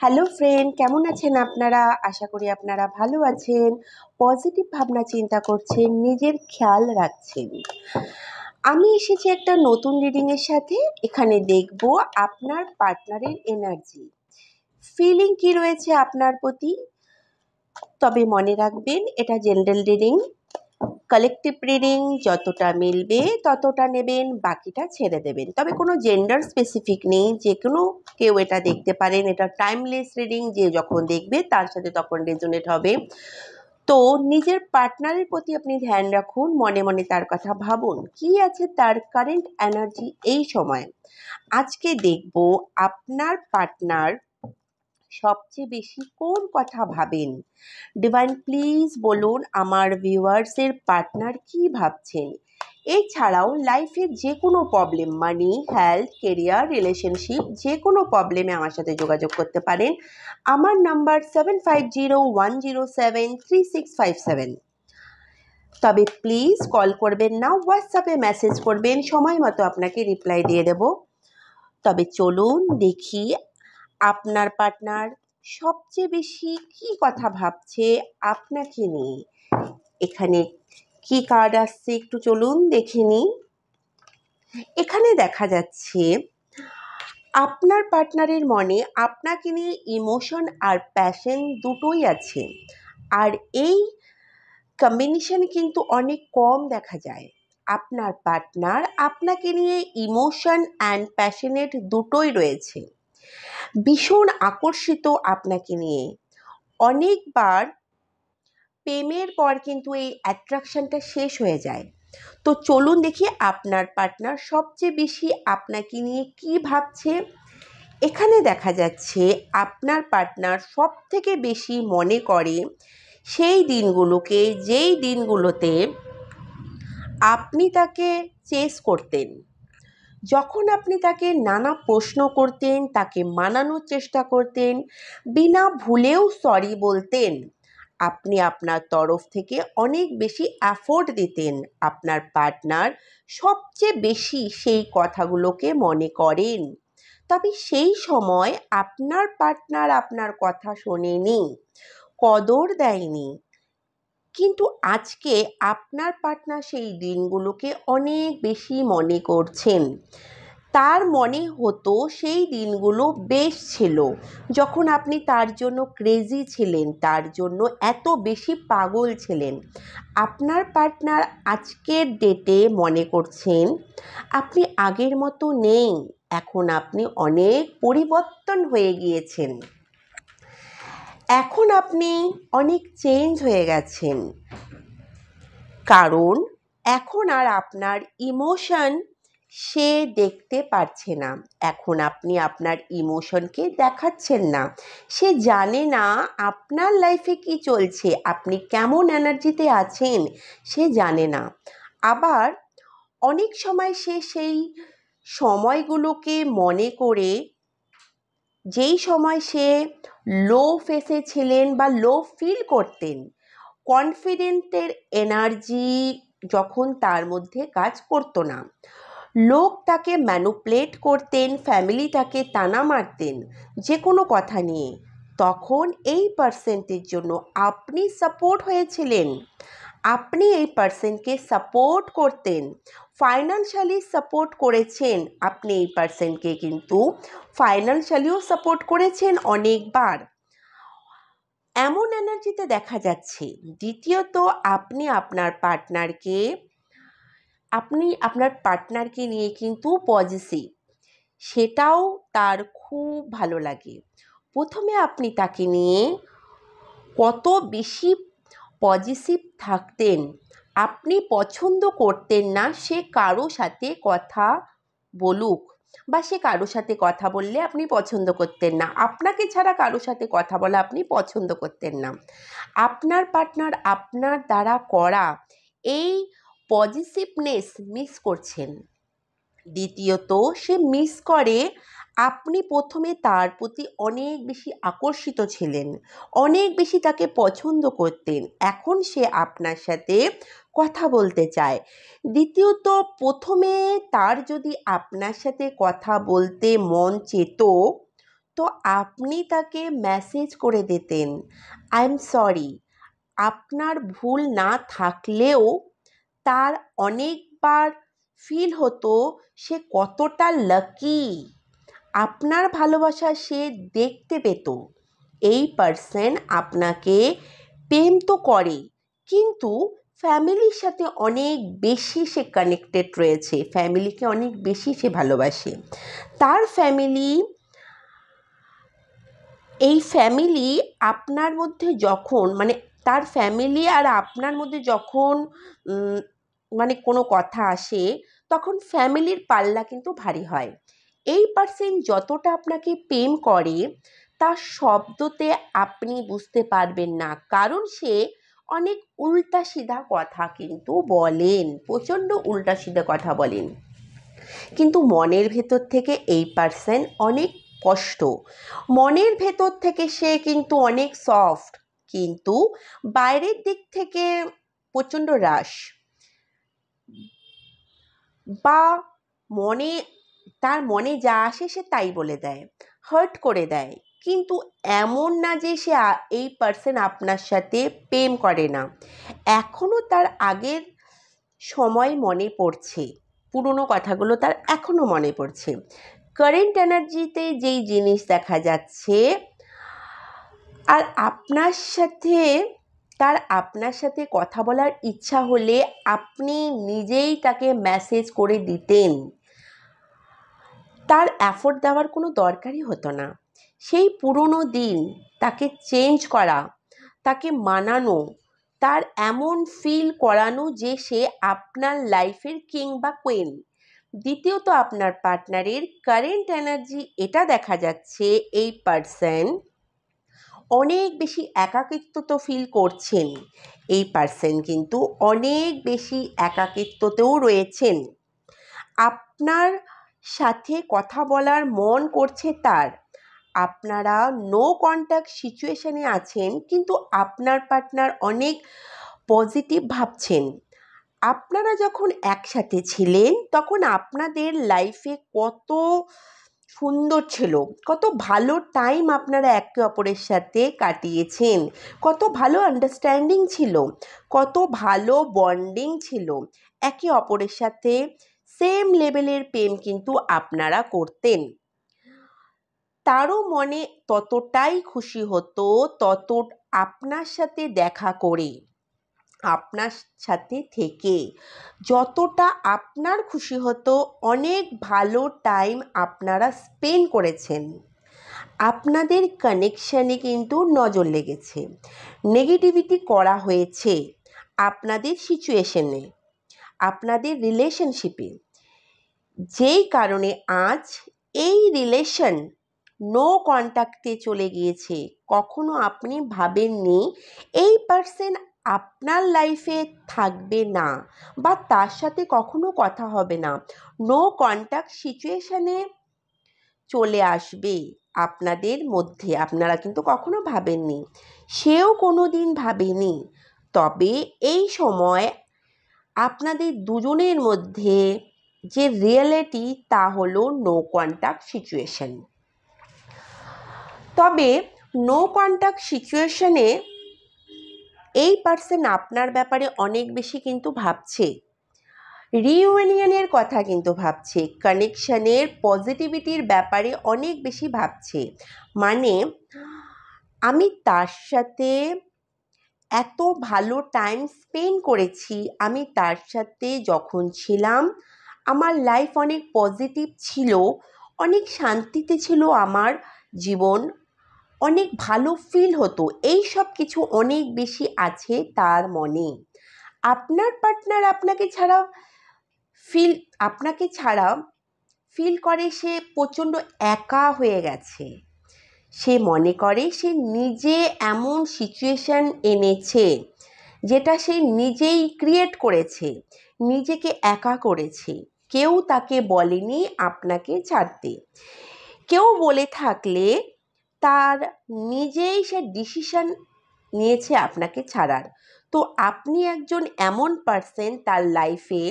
Hello friend, কেমন আছেন আপনারা? আশা করি আপনারা ভালো আছেন, পজিটিভ ভাবনা চিন্তা করছেন, নিজের খেয়াল রাখছেন। আমি এসেছি একটা নতুন রিডিংয়ের সাথে। এখানে দেখব আপনার পার্টনারের এনার্জি, ফিলিং কি রয়েছে আপনার প্রতি। তবে মনে রাখবেন, এটা জেনারেল রিডিং, কালেকটিভ রিডিং। যতটা মিলবে ততটা নেবেন, বাকিটা ছেড়ে দেবেন। তবে কোনো জেন্ডার স্পেসিফিক নেই, যে কোনো কেউ এটা দেখতে পারেন। এটা টাইমলেস রিডিং, যে যখন দেখবে তার সাথে তখন রেজোনেট হবে। তো নিজের পার্টনারের প্রতি আপনি ধ্যান রাখুন, মনে মনে তার কথা ভাবুন, কি আছে তার কারেন্ট এনার্জি এই সময়। আজকে দেখব আপনার পার্টনার সবচেয়ে বেশি কোন কথা ভাবেন। ডিভাইন প্লিজ বলুন আমার ভিউয়ার্সের পার্টনার কি ভাবছেন। এছাড়াও লাইফের যে কোনো প্রবলেম, মানি, হেলথ, কেরিয়ার, রিলেশনশিপ, যে কোনো প্রবলেমে আমার সাথে যোগাযোগ করতে পারেন। আমার নাম্বার 7501073657। তবে প্লিজ কল করবেন না, হোয়াটসঅ্যাপে মেসেজ করবেন, সময় মতো আপনাকে রিপ্লাই দিয়ে দেব। তবে চলুন দেখি আপনার পার্টনার সবচেয়ে বেশি কি কথা ভাবছে আপনাকে নিয়ে। এখানে কি কার্ড আসছে একটু চলুন দেখে নিই। এখানে দেখা যাচ্ছে আপনার পার্টনারের মনে আপনাকে নিয়ে ইমোশন আর প্যাশন দুটোই আছে। আর এই কম্বিনেশন কিন্তু অনেক কম দেখা যায়। আপনার পার্টনার আপনাকে নিয়ে ইমোশন অ্যান্ড প্যাশনেট দুটোই রয়েছে, ভীষণ আকর্ষিত আপনাকে নিয়ে। অনেকবার প্রেমের পর কিন্তু এই অ্যাট্রাকশনটা শেষ হয়ে যায়। তো চলুন দেখি আপনার পার্টনার সবচেয়ে বেশি আপনাকে নিয়ে কি ভাবছে। এখানে দেখা যাচ্ছে আপনার পার্টনার সব থেকে বেশি মনে করে সেই দিনগুলোকে, যেই দিনগুলোতে আপনি তাকে চেস করতেন, যখন আপনি তাকে নানা প্রশ্ন করতেন, তাকে মানানোর চেষ্টা করতেন, বিনা ভুলেও সরি বলতেন, আপনি আপনার তরফ থেকে অনেক বেশি এফোর্ট দিতেন। আপনার পার্টনার সবচেয়ে বেশি সেই কথাগুলোকে মনে করেন। তবে সেই সময় আপনার পার্টনার আপনার কথা শোনেনি, কদর দেয়নি। কিন্তু আজকে আপনার পার্টনার সেই দিনগুলোকে অনেক বেশি মনে করছেন। তার মনে হতো সেই দিনগুলো বেশ ছিল, যখন আপনি তার জন্য ক্রেজি ছিলেন, তার জন্য এত বেশি পাগল ছিলেন। আপনার পার্টনার আজকের ডেটে মনে করছেন আপনি আগের মতো নেই, এখন আপনি অনেক পরিবর্তন হয়ে গিয়েছেন, এখন আপনি অনেক চেঞ্জ হয়ে গেছেন। কারণ এখন আর আপনার ইমোশন সে দেখতে পারছে না, এখন আপনি আপনার ইমোশনকে দেখাচ্ছেন না। সে জানে না আপনার লাইফে কি চলছে, আপনি কেমন এনার্জিতে আছেন, সে জানে না। আবার অনেক সময় সে সেই সময়গুলোকে মনে করে, যেই সময় সে লো ফেসে ছিলেন বা লো ফিল করতেন, কনফিডেন্টের এনার্জি যখন তার মধ্যে কাজ করতো না, লোক তাকে ম্যানুপুলেট করতেন, ফ্যামিলি তাকে তানা মারতেন যে কোনো কথা নিয়ে, তখন এই পার্সেন্টের জন্য আপনি সাপোর্ট হয়েছিলেন। আপনি এই পার্সনকে সাপোর্ট করতেন, ফাইন্যান্সিয়ালি সাপোর্ট করেছেন। আপনি এই পার্সনকে কিন্তু ফাইন্যান্সিয়ালিও সাপোর্ট করেছেন অনেকবার। এমন এনার্জিতে দেখা যাচ্ছে। দ্বিতীয়ত, আপনি আপনার পার্টনারকে নিয়ে কিন্তু পজিটিভ, সেটাও তার খুব ভালো লাগে। প্রথমে আপনি তাকে নিয়ে কত বেশি পজিটিভ থাকতেন, আপনি পছন্দ করতেন না সে কারো সাথে কথা বলুক, বা সে কারো সাথে কথা বললে আপনি পছন্দ করতেন না, আপনাকে ছাড়া কারো সাথে কথা বলা আপনি পছন্দ করতেন না। আপনার পার্টনার আপনার দ্বারা করা এই পজিটিভনেস মিস করছেন। দ্বিতীয়ত, সে মিস করে আপনি প্রথমে তার প্রতি অনেক বেশি আকর্ষিত ছিলেন, অনেক বেশি তাকে পছন্দ করতেন, এখন সে আপনার সাথে কথা বলতে চায়। দ্বিতীয়ত, প্রথমে তার যদি আপনার সাথে কথা বলতে মন চেত, তো তো আপনি তাকে মেসেজ করে দিতেন, আই এম সরি। আপনার ভুল না থাকলেও তার অনেকবার ফিল হতো সে কতটা লাকি, আপনার ভালোবাসা সে দেখতে পেত। এই পার্সন আপনাকে প্রেম তো করে, কিন্তু ফ্যামিলির সাথে অনেক বেশি সে কানেক্টেড রয়েছে, ফ্যামিলিকে অনেক বেশি সে ভালোবাসে। তার ফ্যামিলি, এই ফ্যামিলি আপনার মধ্যে যখন তার ফ্যামিলি আর আপনার মধ্যে যখন কোনো কথা আসে, তখন ফ্যামিলির পাল্লা কিন্তু ভারী হয়। এই পার্সন যতটা আপনাকে প্রেম করে তার শব্দতে আপনি বুঝতে পারবেন না, কারণ সে অনেক উল্টা সিধা কথা কিন্তু বলেন, প্রচণ্ড উল্টা সিধা কথা বলেন, কিন্তু মনের ভেতর থেকে এই পার্সন অনেক কষ্ট, মনের ভেতর থেকে সে কিন্তু অনেক সফট, কিন্তু বাইরের দিক থেকে প্রচণ্ড রাশ, বা তার মনে যা আসে সে তাই বলে দেয়, হার্ট করে দেয়। কিন্তু এমন না যে সে এই পার্সন আপনার সাথে প্রেম করে না, এখনও তার আগের সময় মনে পড়ছে, পুরনো কথাগুলো তার এখনও মনে পড়ছে। কারেন্ট এনার্জিতে যেই জিনিস দেখা যাচ্ছে, আর আপনার সাথে কথা বলার ইচ্ছা হলে আপনি নিজেই তাকে মেসেজ করে দিতেন, তার এফোর্ট দেওয়ার কোনো দরকারই হতো না। সেই পুরনো দিন তাকে চেঞ্জ করা, তাকে মানানো, তার এমন ফিল করানো যে সে আপনার লাইফের কিং বা কুইন। দ্বিতীয়ত, আপনার পার্টনারের কারেন্ট এনার্জি এটা দেখা যাচ্ছে, এই পার্সন অনেক বেশি একাকিত্ব তো ফিল করছেন, এই পার্সন কিন্তু অনেক বেশি একাকিত্বতেও রয়েছেন। আপনার সাথে কথা বলার মন করছে তার, আপনারা নো কন্ট্যাক্ট সিচুয়েশনে আছেন, কিন্তু আপনার পার্টনার অনেক পজিটিভ ভাবছেন। আপনারা যখন একসাথে ছিলেন তখন আপনাদের লাইফে কত সুন্দর ছিল, কত ভালো টাইম আপনারা একে অপরের সাথে কাটিয়েছেন, কত ভালো আন্ডারস্ট্যান্ডিং ছিল, কত ভালো বন্ডিং ছিল, একে অপরের সাথে সেম লেভেলের প্রেম কিন্তু আপনারা করতেন। তারও মনে ততটাই খুশি হতো, আপনার সাথে দেখা করে, আপনার সাথে থেকে যতটা আপনার খুশি হতো, অনেক ভালো টাইম আপনারা স্পেন্ড করেছেন। আপনাদের কানেকশানে কিন্তু নজর লেগেছে, নেগেটিভিটি করা হয়েছে আপনাদের সিচুয়েশনে, আপনাদের রিলেশনশিপে, যেই কারণে আজ এই রিলেশন নো কন্ট্যাক্টে চলে গিয়েছে। কখনো আপনি ভাবেননি এই পার্সন আপনার লাইফে থাকবে না, বা তার সাথে কখনো কথা হবে না, নো কন্ট্যাক্ট সিচুয়েশনে চলে আসবে আপনাদের মধ্যে, আপনারা কিন্তু কখনো ভাবেননি, সেও কোনো দিন ভাবেনি। তবে এই সময় আপনাদের দুজনের মধ্যে যে রিয়েলিটি, তা হলো নো কন্ট্যাক্ট সিচুয়েশন। তবে নো কন্ট্যাক্ট সিচুয়েশনে এই পার্সন আপনার ব্যাপারে অনেক বেশি কিন্তু ভাবছে, রিইউনিয়নের কথা কিন্তু ভাবছে, কানেকশানের পজিটিভিটির ব্যাপারে অনেক বেশি ভাবছে। আমি তার সাথে এত ভালো টাইম স্পেন্ড করেছি, আমি তার সাথে যখন ছিলাম আমার লাইফ অনেক পজিটিভ ছিল, অনেক শান্তিতে ছিল আমার জীবন, অনেক ভালো ফিল হতো, এই সব কিছু অনেক বেশি আছে তার মনে। আপনার পার্টনার আপনাকে ছাড়া ফিল করে সে প্রচণ্ড একা হয়ে গেছে, সে মনে করে সে নিজে এমন সিচুয়েশন এনেছে যেটা সে নিজেই ক্রিয়েট করেছে, নিজেকে একা করেছে, কেউ তাকে বলেনি আপনাকে ছাড়তে, কেউ বলে থাকলে তার নিজেই সে ডিসিশন নিয়েছে আপনাকে ছাড়ার। তো আপনি একজন এমন পার্সন তার লাইফে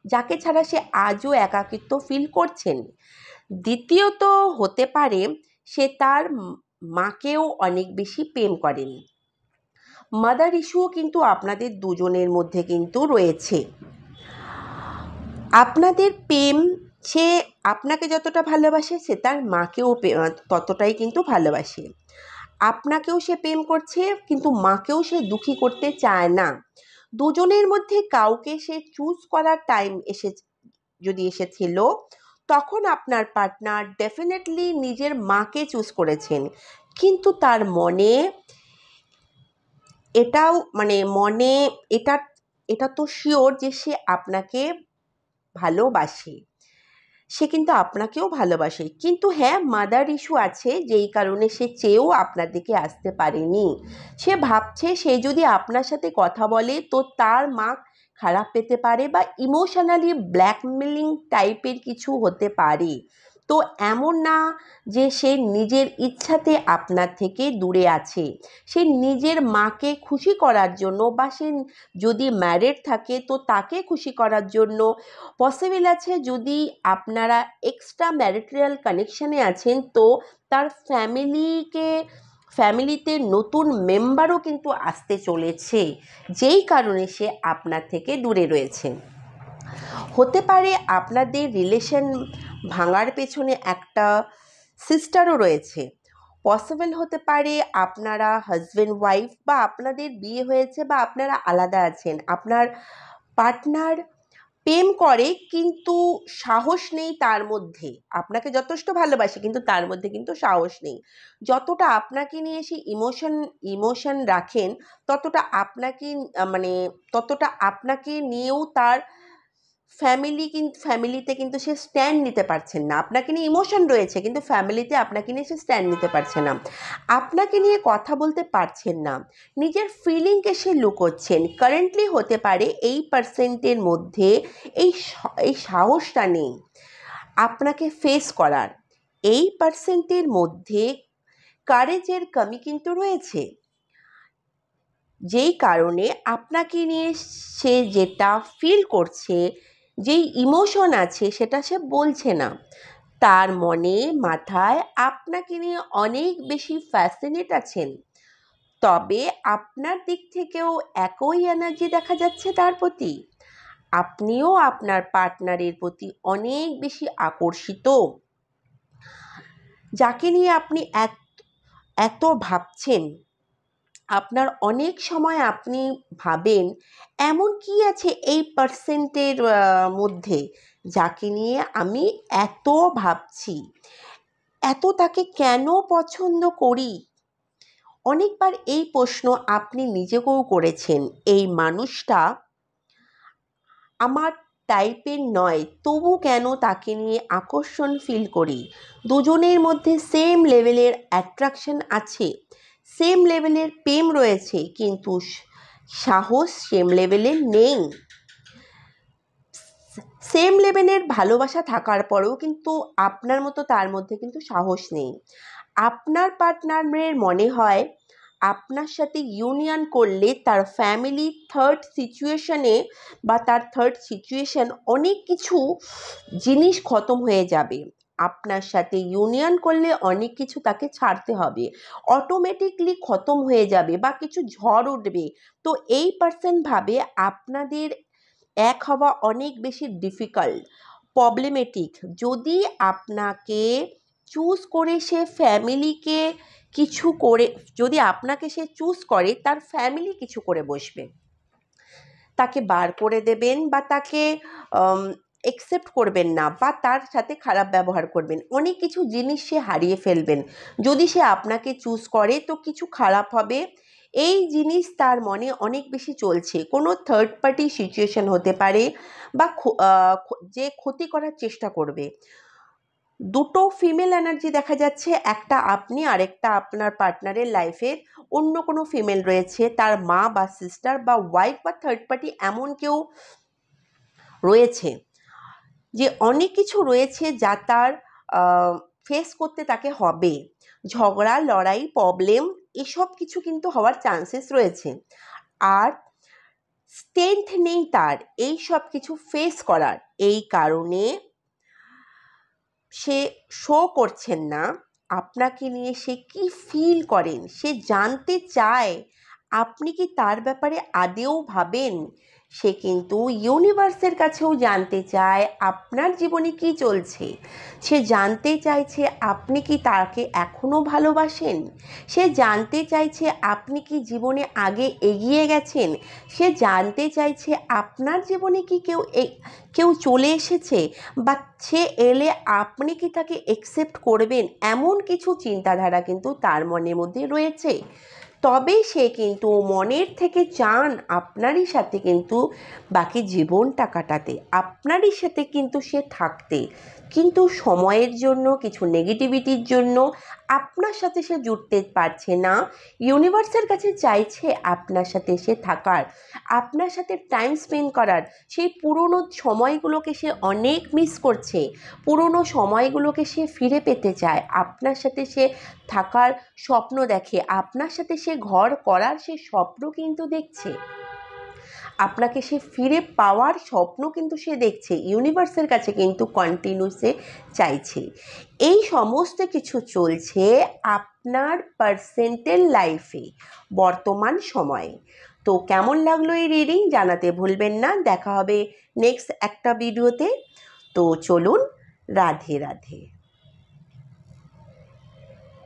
যাকে ছাড়া সে আজও একাকিত্ব ফিল করছেন। দ্বিতীয়ত হতে পারে সে তার মাকেও অনেক বেশি প্রেম করেন। মাদার ইস্যুও কিন্তু আপনাদের দুজনের মধ্যে কিন্তু রয়েছে। আপনাদের প্রেম, সে আপনাকে যতটা ভালোবাসে সে তার মাকেও ততটাই কিন্তু ভালোবাসে। আপনাকেও সে প্রেম করছে, কিন্তু মাকেও সে দুঃখী করতে চায় না। দুজনের মধ্যে কাউকে সে চুজ করার টাইম যদি এসেছিল, তখন আপনার পার্টনার ডেফিনেটলি নিজের মাকে চুজ করেছেন, কিন্তু তার মনে এটাও মনে এটা তো শিওর যে সে আপনাকে ভালোবাসে, সে কিন্তু আপনাকেও ভালোবাসে। কিন্তু হ্যাঁ, মাদার ইস্যু আছে, যেই কারণে সে চেয়েও আপনার দিকে আসতে পারেনি। সে ভাবছে সে যদি আপনার সাথে কথা বলে তো তার মা খারাপ পেতে পারে, বা ইমোশনালি ব্ল্যাকমেলিং টাইপের কিছু হতে পারে। তো এমন না যে সে নিজের ইচ্ছাতে আপনার থেকে দূরে আছে। সে নিজের মাকে খুশি করার জন্য, বা সে যদি ম্যারিড থাকে তো তাকে খুশি করার জন্য, পসিবল আছে যদি আপনারা এক্সট্রা ম্যারিটাল কানেকশানে আছেন তো তার ফ্যামিলিতে নতুন মেম্বারও কিন্তু আসতে চলেছে, যেই কারণে সে আপনার থেকে দূরে রয়েছে। হতে পারে আপনাদের রিলেশন ভাঙার পেছনে একটা সিস্টারও রয়েছে। পসিবল হতে পারে আপনারা হাজব্যান্ড ওয়াইফ, বা আপনাদের বিয়ে হয়েছে, বা আপনারা আলাদা আছেন। আপনার পার্টনার প্রেম করে কিন্তু সাহস নেই তার মধ্যে, আপনাকে যথেষ্ট ভালোবাসে কিন্তু তার মধ্যে কিন্তু সাহস নেই। যতটা আপনাকে নিয়ে সে ইমোশন রাখেন, ততটা আপনাকে নিয়েও তার ফ্যামিলিতে কিন্তু সে স্ট্যান্ড নিতে পারছেন না। আপনাকে নিয়ে ইমোশন রয়েছে কিন্তু ফ্যামিলিতে আপনাকে নিয়ে সে স্ট্যান্ড নিতে পারছে না, আপনাকে নিয়ে কথা বলতে পারছেন না, নিজের ফিলিংকে সে লুকোচ্ছেন। কারেন্টলি হতে পারে এই পার্সেন্টের মধ্যে এই সাহসটা নেই আপনাকে ফেস করার। এই পার্সেন্টের মধ্যে কারেজের কমি কিন্তু রয়েছে, যেই কারণে আপনাকে নিয়ে সে যেটা ফিল করছে, যেই ইমোশন আছে সেটা সে বলছে না। তার মনে মাথায় আপনাকে নিয়ে অনেক বেশি ফ্যাসিনেট আছেন, তবে আপনার দিক থেকেও একই এনার্জি দেখা যাচ্ছে তার প্রতি। আপনিও আপনার পার্টনারের প্রতি অনেক বেশি আকর্ষিত। যাকে নিয়ে আপনি এত ভাবছেন, আপনার অনেক সময় আপনি ভাবেন এমন কি আছে এই পার্সেন্টের মধ্যে যাকে নিয়ে আমি এত ভাবছি, এত তাকে কেন পছন্দ করি। অনেকবার এই প্রশ্ন আপনি নিজেকেও করেছেন, এই মানুষটা আমার টাইপের নয়, তবু কেন তাকে নিয়ে আকর্ষণ ফিল করি। দুজনের মধ্যে সেম লেভেলের অ্যাট্রাকশন আছে, সেম লেভেলের প্রেম রয়েছে, কিন্তু সাহস সেম লেভেলের নেই। সেম লেভেলের ভালোবাসা থাকার পরেও কিন্তু আপনার মতো তার মধ্যে কিন্তু সাহস নেই। আপনার পার্টনারের মনে হয় আপনার সাথে ইউনিয়ন করলে তার ফ্যামিলি থার্ড সিচুয়েশন অনেক কিছু জিনিস খতম হয়ে যাবে। আপনার সাথে ইউনিয়ন করলে অনেক কিছু তাকে ছাড়তে হবে, অটোমেটিকলি খতম হয়ে যাবে, বা কিছু ঝড় উঠবে। তো এই পার্সন ভাবে আপনাদের এক হওয়া অনেক বেশি ডিফিকাল্ট, প্রবলেমেটিক। যদি আপনাকে চুজ করে সে ফ্যামিলিকে কিছু করে, যদি আপনাকে সে চুজ করে তার ফ্যামিলি কিছু করে বসবে, তাকে বার করে দেবেন, বা তাকে একসেপ্ট করবেন না, বা তার সাথে খারাপ ব্যবহার করবেন, অনেক কিছু জিনিস সে হারিয়ে ফেলবেন। যদি সে আপনাকে চুজ করে তো কিছু খারাপ হবে, এই জিনিস তার মনে অনেক বেশি চলছে। কোনো থার্ড পার্টি সিচুয়েশন হতে পারে, বা যে ক্ষতি করার চেষ্টা করবে। দুটো ফিমেল এনার্জি দেখা যাচ্ছে, একটা আপনি, আরেকটা আপনার পার্টনারের লাইফের অন্য কোনো ফিমেল রয়েছে, তার মা বা সিস্টার বা ওয়াইফ বা থার্ড পার্টি এমন কেউ রয়েছে, যে অনেক কিছু রয়েছে যা তার ফেস করতে তাকে হবে। ঝগড়া, লড়াই, প্রবলেম, এসব কিছু কিন্তু হওয়ার চান্সেস রয়েছে। আর স্ট্রেংথ নেই তার এই সব কিছু ফেস করার, এই কারণে সে শো করছেন না আপনাকে নিয়ে সে কি ফিল করেন, সে জানতে চায় আপনি কি তার ব্যাপারে আদেও ভাবেন। সে কিন্তু ইউনিভার্সের কাছেও জানতে চায় আপনার জীবনে কি চলছে। সে জানতে চাইছে আপনি কি তাকে এখনও ভালোবাসেন। সে জানতে চাইছে আপনি কি জীবনে আগে এগিয়ে গেছেন। সে জানতে চাইছে আপনার জীবনে কি কেউ চলে এসেছে, বা সে এলে আপনি কি তাকে অ্যাকসেপ্ট করবেন। এমন কিছু চিন্তাধারা কিন্তু তার মনের মধ্যে রয়েছে। তবে সে কিন্তু মনের থেকে চান আপনারই সাথে কিন্তু বাকি জীবনটা কাটাতে, আপনারই সাথে কিন্তু সে থাকতে। কিন্তু সময়ের জন্য, কিছু নেগেটিভিটির জন্য আপনার সাথে সে জুড়তে পারছে না। ইউনিভার্সের কাছে চাইছে আপনার সাথে সে থাকার, আপনার সাথে টাইম স্পেন্ড করার। সেই পুরনো সময়গুলোকে সে অনেক মিস করছে। পুরনো সময়গুলোকে সে ফিরে পেতে চায়। আপনার সাথে সে থাকার স্বপ্ন দেখে, আপনার সাথে সে ঘর করার সে স্বপ্ন কিন্তু দেখছে। আপনাকে সে ফিরে পাওয়ার স্বপ্ন কিন্তু সে দেখছে। ইউনিভার্সের কাছে কিন্তু কন্টিনিউ সে চাইছে। এই সমস্ত কিছু চলছে আপনার পার্সেন্টের লাইফে বর্তমান সময়ে। তো কেমন লাগলো এই রিডিং জানাতে ভুলবেন না। দেখা হবে নেক্সট একটা ভিডিওতে। তো চলুন, রাধে রাধে।